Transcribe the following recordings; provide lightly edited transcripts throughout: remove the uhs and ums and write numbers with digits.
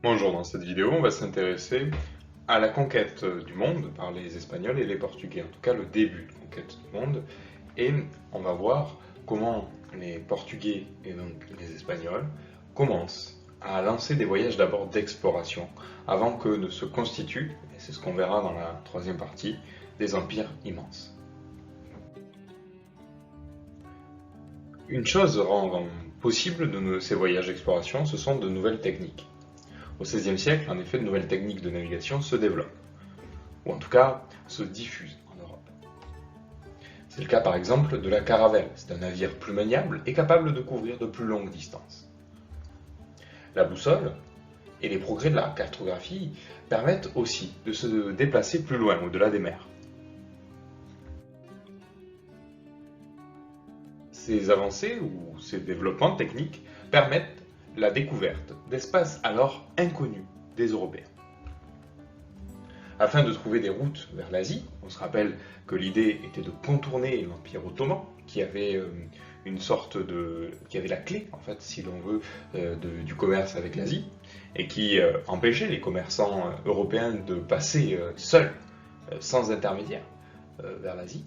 Bonjour, dans cette vidéo, on va s'intéresser à la conquête du monde par les Espagnols et les Portugais, en tout cas le début de conquête du monde, et on va voir comment les Portugais et donc les Espagnols commencent à lancer des voyages d'abord d'exploration, avant que ne se constituent, et c'est ce qu'on verra dans la troisième partie, des empires immenses. Une chose rend possible ces voyages d'exploration, ce sont de nouvelles techniques. Au XVIe siècle, en effet, de nouvelles techniques de navigation se développent, ou en tout cas se diffusent en Europe. C'est le cas par exemple de la caravelle, c'est un navire plus maniable et capable de couvrir de plus longues distances. La boussole et les progrès de la cartographie permettent aussi de se déplacer plus loin, au-delà des mers. Ces avancées ou ces développements techniques permettent la découverte d'espaces alors inconnus des Européens. Afin de trouver des routes vers l'Asie, on se rappelle que l'idée était de contourner l'Empire ottoman, qui avait qui avait la clé, en fait, si l'on veut, du commerce avec l'Asie, et qui empêchait les commerçants européens de passer seuls, sans intermédiaire, vers l'Asie.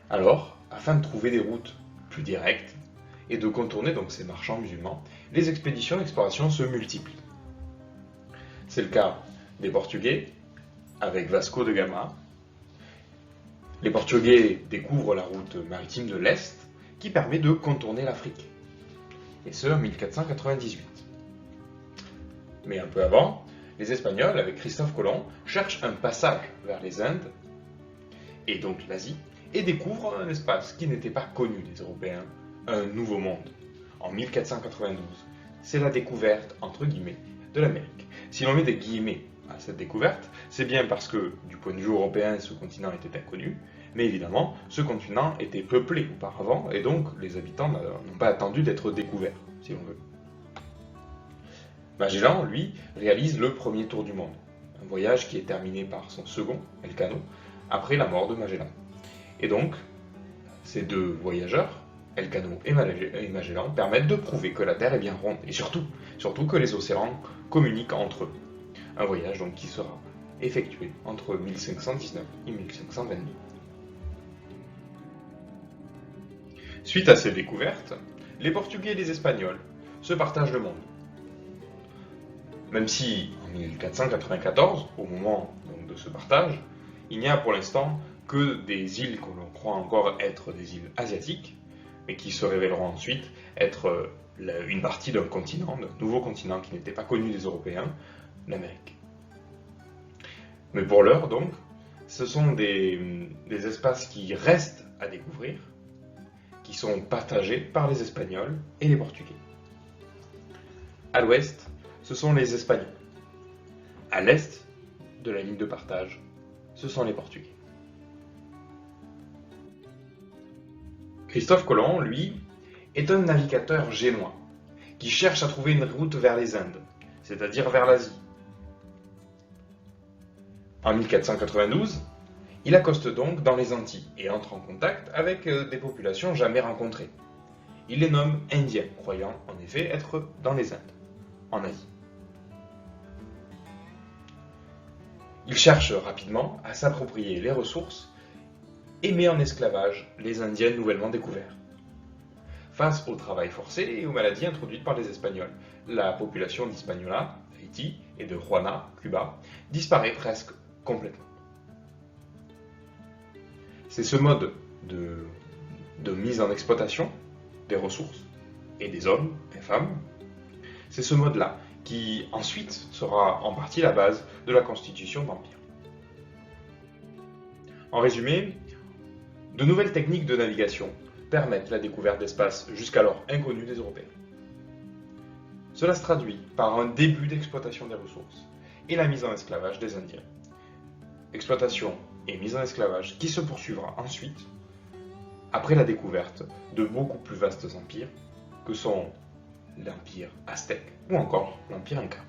Alors, afin de trouver des routes plus directes, et de contourner donc ces marchands musulmans, les expéditions d'exploration se multiplient. C'est le cas des Portugais, avec Vasco de Gama. Les Portugais découvrent la route maritime de l'Est, qui permet de contourner l'Afrique, et ce en 1498. Mais un peu avant, les Espagnols, avec Christophe Colomb, cherchent un passage vers les Indes, et donc l'Asie, et découvrent un espace qui n'était pas connu des Européens, un nouveau monde. En 1492, c'est la découverte, entre guillemets, de l'Amérique. Si l'on met des guillemets à cette découverte, c'est bien parce que, du point de vue européen, ce continent était inconnu, mais évidemment, ce continent était peuplé auparavant, et donc les habitants n'ont pas attendu d'être découverts, si l'on veut. Magellan, lui, réalise le premier tour du monde, un voyage qui est terminé par son second, Elcano, après la mort de Magellan. Et donc, ces deux voyageurs, Elcano et Magellan, permettent de prouver que la Terre est bien ronde, et surtout que les océans communiquent entre eux. Un voyage donc qui sera effectué entre 1519 et 1522. Suite à ces découvertes, les Portugais et les Espagnols se partagent le monde. Même si, en 1494, au moment donc, de ce partage, il n'y a pour l'instant que des îles que l'on croit encore être des îles asiatiques, mais qui se révéleront ensuite être une partie d'un continent, d'un nouveau continent qui n'était pas connu des Européens, l'Amérique. Mais pour l'heure, donc, ce sont des espaces qui restent à découvrir, qui sont partagés par les Espagnols et les Portugais. À l'ouest, ce sont les Espagnols. À l'est de la ligne de partage, ce sont les Portugais. Christophe Colomb, lui, est un navigateur génois qui cherche à trouver une route vers les Indes, c'est-à-dire vers l'Asie. En 1492, il accoste donc dans les Antilles et entre en contact avec des populations jamais rencontrées. Il les nomme Indiens, croyant en effet être dans les Indes, en Asie. Il cherche rapidement à s'approprier les ressources et met en esclavage les Indiens nouvellement découverts. Face au travail forcé et aux maladies introduites par les Espagnols, la population d'Hispaniola, d'Haïti, et de Juana, Cuba, disparaît presque complètement. C'est ce mode de mise en exploitation des ressources, et des hommes et femmes, c'est ce mode-là qui ensuite sera en partie la base de la constitution d'empire. En résumé, de nouvelles techniques de navigation permettent la découverte d'espaces jusqu'alors inconnus des Européens. Cela se traduit par un début d'exploitation des ressources et la mise en esclavage des Indiens. Exploitation et mise en esclavage qui se poursuivra ensuite après la découverte de beaucoup plus vastes empires que sont l'empire aztèque ou encore l'empire inca.